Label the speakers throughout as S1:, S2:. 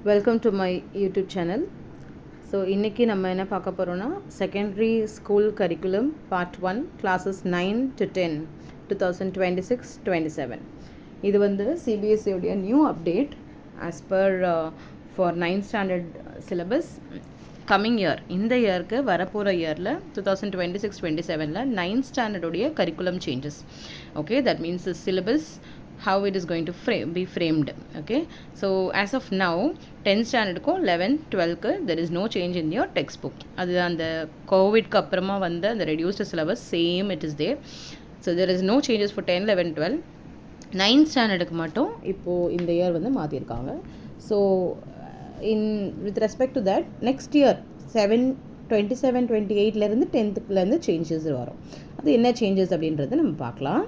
S1: Welcome to my YouTube channel. So இன்றைக்கி நம்ம என்ன பார்க்க போகிறோன்னா secondary school curriculum part 1 classes 9 to 10 2026-27. இது வந்து சிபிஎஸ்சியோடைய new update as per for 9th standard syllabus coming year. இந்த இயருக்கு வரப்போகிற இயரில் 2026-27 9th ஸ்டாண்டர்டுடைய curriculum changes. Okay, that means the syllabus how it is going to be framed. Okay, so as of now 10th standard ko 11 12 ku there is no change in your textbook. அது அந்த Covid க்கு அப்புறமா வந்த அந்த reduced syllabus same it is there, so there is no changes for 10 11 12. 9th standard க்கு மட்டும் இப்போ இந்த இயர் வந்து மாத்திருக்காங்க. So in with respect to that next year 27-28 இருந்து 10th சேஞ்சஸ் வரும். அது என்ன சேஞ்சஸ் அப்படின்றத நம்ம பார்க்கலாம்.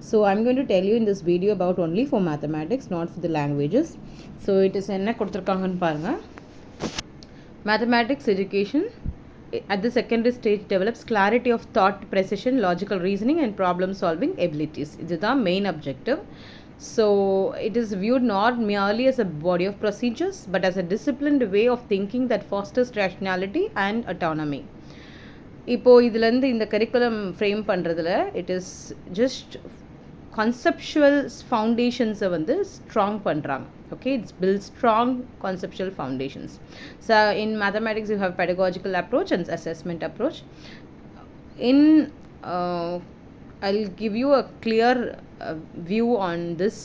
S1: So I'm going to tell you in this video about only for mathematics, not for the languages. So it is என்ன கொடுத்துருக்காங்கன்னு பாருங்கள். Mathematics education at the secondary stage develops clarity of thought, precision, logical reasoning and problem solving abilities. This is the main objective. So it is viewed not merely as a body of procedures but as a disciplined way of thinking that fosters rationality and autonomy. இப்போது இதுலேருந்து இந்த curriculum frame பண்ணுறதுல it is just conceptual ஃபவுண்டேஷன்ஸை வந்து strong பண்ணுறாங்க. Okay, it's build strong conceptual foundations. So in mathematics you have pedagogical approach and assessment approach. In I'll give you a clear view on this,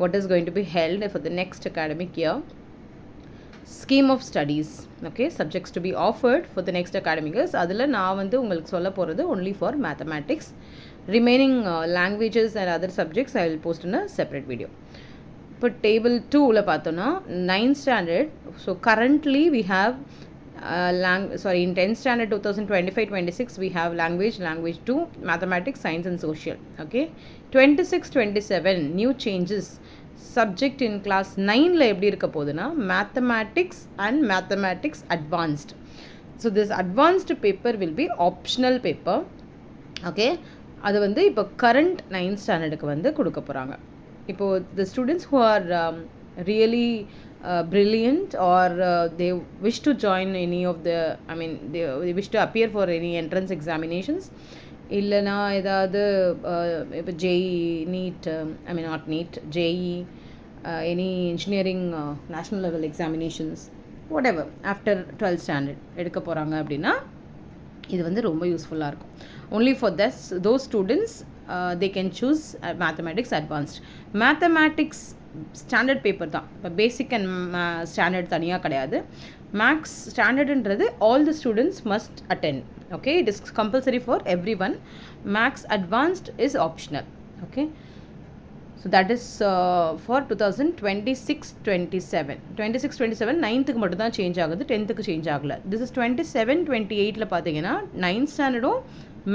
S1: what is going to be held for the next academic year. Scheme of studies, okay, subjects to be offered for the next academic years. அதில் நான் வந்து உங்களுக்கு சொல்ல போகிறது only for mathematics. Remaining languages and other subjects I will post in a separate video. இப்போ table 2ல பார்த்தோன்னா 9th standard. So currently we have in 10th standard 2025-26 we have language 2, mathematics, science and social. Okay, 26-27 new changes. Subject in class 9ல் எப்படி இருக்க போகுதுன்னா mathematics and mathematics advanced. So this advanced paper will be optional paper. Okay, அது வந்து இப்போ current 9th ஸ்டாண்டர்டுக்கு வந்து கொடுக்க போகிறாங்க. இப்போது the students who are really brilliant or they wish to join any of the they wish to appear for any entrance examinations, இல்லைனா ஏதாவது இப்போ JEE NEET not NEET JEE any engineering national level examinations whatever after 12th standard எடுக்க போகிறாங்க அப்படின்னா இது வந்து ரொம்ப யூஸ்ஃபுல்லாக இருக்கும். only for those students they can choose mathematics advanced. Mathematics standard paper தான். இப்போ பேசிக் அண்ட் ஸ்டாண்டர்ட் தனியாக கிடையாது. மேக்ஸ் ஸ்டாண்டர்டுன்றது all the students must attend. Okay, it is compulsory for everyone. Max advanced is optional. Okay, so that is for 2026-27 9th க்கு மட்டும் தான் change ஆகுது, 10th க்கு சேஞ்ச் ஆகல. this is 27-28ல பார்த்தீங்கன்னா 9th ஸ்டாண்டர்டும்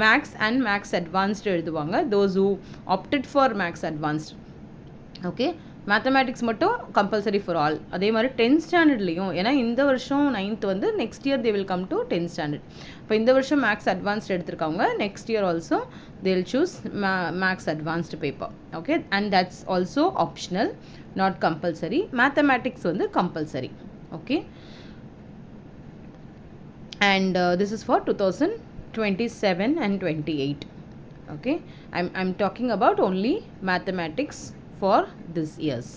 S1: மேக்ஸ் அண்ட் மேக்ஸ் அட்வான்ஸ்டு எழுதுவாங்க, those who opted for max advanced. Okay, mathematics மட்டும் கம்பல்சரி ஃபார் ஆல். அதே மாதிரி 10th ஸ்டாண்டர்ட்லேயும், ஏன்னா இந்த வருஷம் 9th வந்து next year they will come to 10th standard. இப்போ இந்த வருஷம் மேக்ஸ் அட்வான்ஸ்ட் எடுத்திருக்காங்க, next year also they will choose maths advanced paper. Okay, and that's also optional, not compulsory. Mathematics வந்து compulsory. Okay, and this is for 2027 and 28. Okay, I'm talking about only mathematics for this years.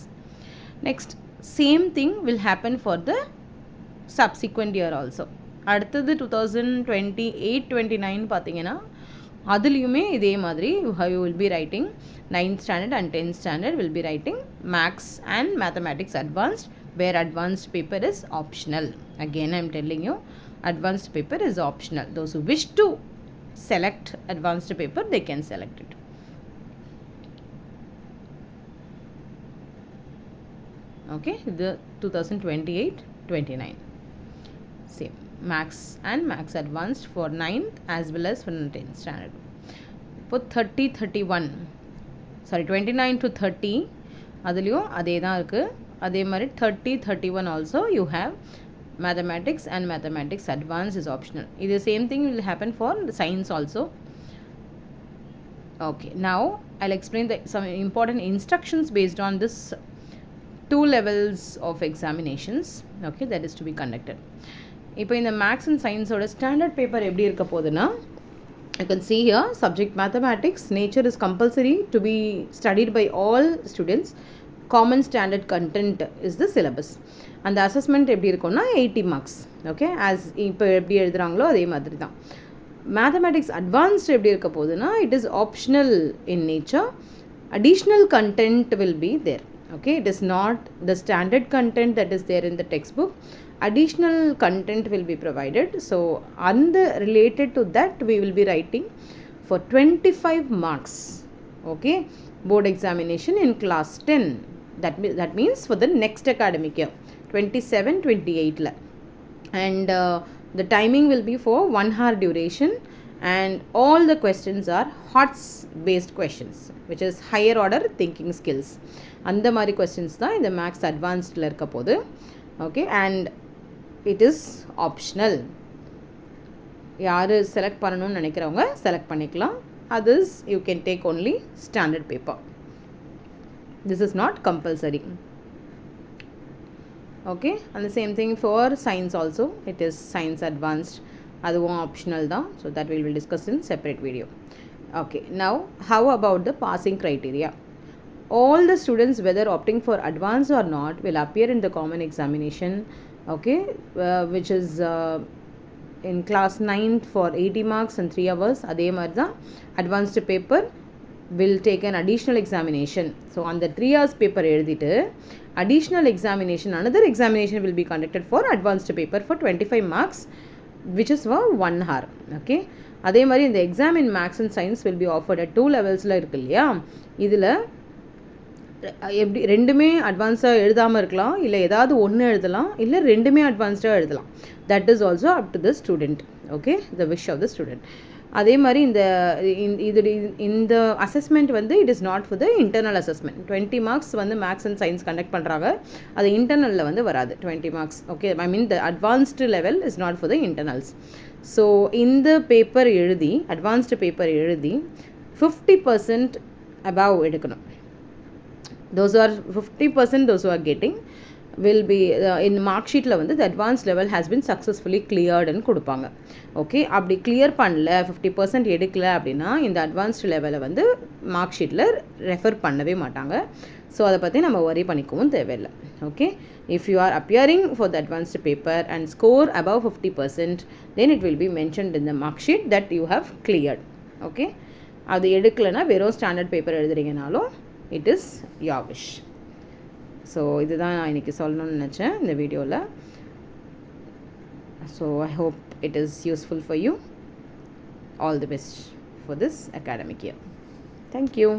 S1: Next, same thing will happen for the subsequent year also. அடுத்தது 2028-29 பார்த்தீங்கன்னா அதுலேயுமே இதே மாதிரி you will be writing 9th standard and 10th standard will be writing maths and mathematics advanced, where advanced paper is optional. Again I'm telling you, advanced paper is optional. Those who wish to select advanced paper, they can select it. Okay, the 2028-29 same max and max advanced for 9th as well as for 10th standard. இப்போ 29 to 30 அதுலேயும் அதே தான் இருக்குது. அதே மாதிரி 30-31 also you have mathematics and mathematics advanced is optional. The same thing will happen for science also. Okay, now I'll explain some important instructions based on this 2 levels of examinations, okay, that is to be conducted. இப்போ இந்த maths and சயின்ஸோட standard paper எப்படி இருக்க போகுதுன்னா, you can see here subject mathematics nature is compulsory to be studied by all students. Common standard content is the syllabus. அந்த assessment எப்படி இருக்கும்னா 80 marks, okay, as இப்போ எப்படி எழுதுகிறாங்களோ அதே மாதிரி தான். மேத்தமேட்டிக்ஸ் அட்வான்ஸ்டு எப்படி இருக்க போகுதுன்னா, it is optional in nature. additional content will be there, okay, it is not the standard content that is there in the textbook. Additional content will be provided, so related to that we will be writing for 25 marks, okay, board examination in class 10. That means for the next academic year 27-28 la, and the timing will be for 1 hour duration, and all the questions are HOTS based questions, which is higher order thinking skills. அந்த மாதிரி questions தான் இந்த maths அட்வான்ஸ்டில் இருக்க போது, okay, and it is optional. யார் select பண்ணணும்னு நினைக்கிறவங்க செலக்ட் பண்ணிக்கலாம். Others you can take only standard paper. This is not compulsory, okay. அந்த same thing for science also, it is science advanced, அதுவும் ஆப்ஷனல் தான். So that will discuss in separate video. Okay, now how about the passing criteria? All the students, whether opting for advanced or not, will appear in the common examination, okay, which is in class 9 for 80 marks and 3 hours. அதே மாதிரி தான் advanced paper will take an additional examination. So on the 3 hours paper எழுதிட்டு additional examination, another examination will be conducted for advanced paper for 25 marks, which is for 1 hour, okay. அதே மாதிரி இந்த exam in maths and science will be offered at 2 லெவல்ஸில் இருக்குது இல்லையா. இதில் எப்படி ரெண்டுமே அட்வான்ஸாக எழுதாமல் இருக்கலாம், இல்லை ஏதாவது ஒன்று எழுதலாம், இல்லை ரெண்டுமே அட்வான்ஸ்டாக எழுதலாம். That is also up to the student, okay, the wish of the student. அதே மாதிரி இந்த அசஸ்மெண்ட் வந்து it is not for the internal assessment. 20 marks வந்து மேக்ஸ் அண்ட் சயின்ஸ் கண்டக்ட் பண்ணுறாங்க, அது இன்டர்னலில் வந்து வராது 20 marks, okay. I mean the advanced level is not for the internals. So இந்த பேப்பர் எழுதி, அட்வான்ஸ்டு பேப்பர் எழுதி 50% above எடுக்கணும். those are 50%, those who are getting will be in mark sheetல வந்து the advanced level has been successfully cleared ன்னு கொடுப்பாங்க, okay. அப்படி clear பண்ணல, 50% எடுக்கல அப்படின்னா இந்த அட்வான்ஸ்டு லெவலை வந்து மார்க் ஷீட்டில் ரெஃபர் பண்ணவே மாட்டாங்க. ஸோ அதை பற்றி நம்ம worry பண்ணிக்கவும் தேவையில்லை, okay. If you are appearing for the advanced paper and score above 50%, then it will be mentioned in the mark sheet that you have cleared, okay. அது எடுக்கலைன்னா வெறும் ஸ்டாண்டர்ட் பேப்பர் எழுதுறீங்கனாலும் it is your wish. So இதுதான் நான் இன்றைக்கி சொல்லணும்னு நினச்சேன் இந்த வீடியோவில். So I hope it is useful for you. All the best for this academic year. Thank you.